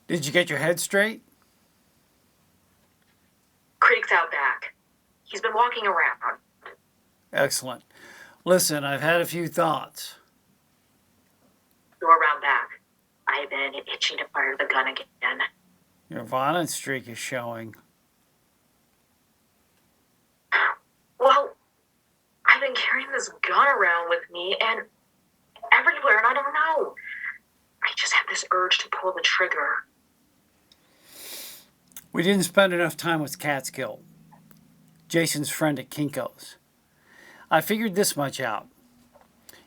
Did you get your head straight? Craig's out back. He's been walking around. Excellent. Listen, I've had a few thoughts. Go around back. I've been itching to fire the gun again. Your violent streak is showing. Well, I've been carrying this gun around with me and everywhere, and I don't know. I just have this urge to pull the trigger. We didn't spend enough time with Catskill, Jason's friend at Kinko's. I figured this much out.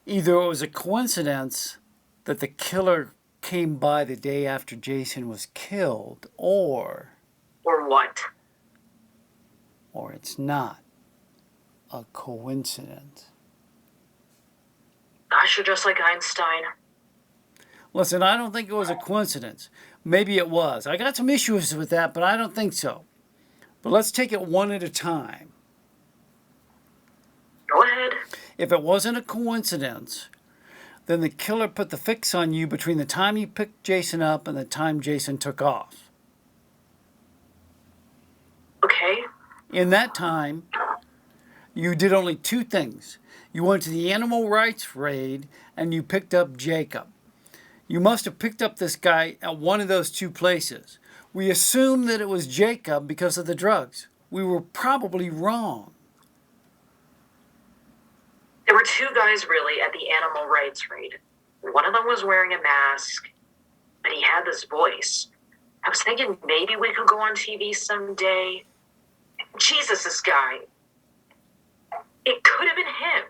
Either it was a coincidence that the killer came by the day after Jason was killed, or what? Or it's not a coincidence. Gosh, you're just like Einstein. Listen, I don't think it was a coincidence. Maybe it was. I got some issues with that, but I don't think so. But let's take it one at a time. Go ahead. If it wasn't a coincidence, then the killer put the fix on you between the time you picked Jason up and the time Jason took off. Okay. In that time, you did only two things. You went to the animal rights raid and you picked up Jacob. You must have picked up this guy at one of those two places. We assumed that it was Jacob because of the drugs. We were probably wrong. There were two guys really at the animal rights raid. One of them was wearing a mask, but he had this voice. I was thinking maybe we could go on TV someday. Jesus, this guy. It could have been him.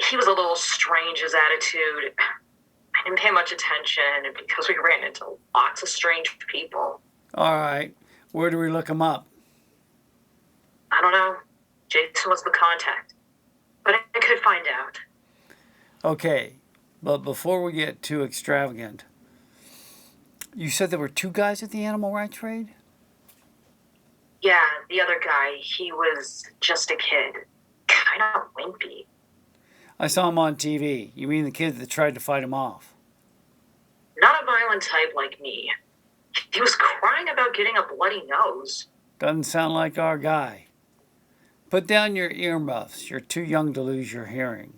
He was a little strange, his attitude. I didn't pay much attention because we ran into lots of strange people. All right. Where do we look him up? I don't know. Jason was the contact. But I could find out. Okay. But before we get too extravagant, you said there were two guys at the animal rights raid? Yeah, the other guy, he was just a kid. Kind of wimpy. I saw him on TV. You mean the kid that tried to fight him off? Not a violent type like me. He was crying about getting a bloody nose. Doesn't sound like our guy. Put down your earmuffs. You're too young to lose your hearing.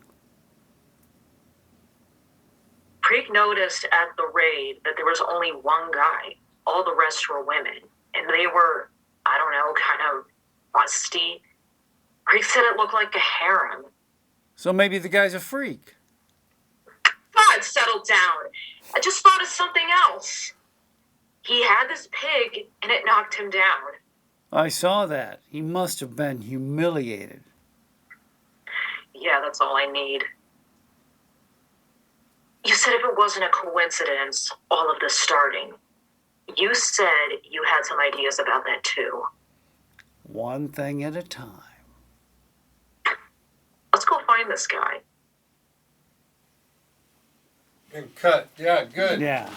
Creek noticed at the raid that there was only one guy. All the rest were women. And they were, I don't know, kind of busty. Creek said it looked like a harem. So maybe the guy's a freak. God, settle down. I just thought of something else. He had this pig, and it knocked him down. I saw that. He must have been humiliated. Yeah, that's all I need. You said if it wasn't a coincidence, all of this starting. You said you had some ideas about that, too. One thing at a time. Let's go find this guy. Good cut. Yeah, good. Yeah. Good.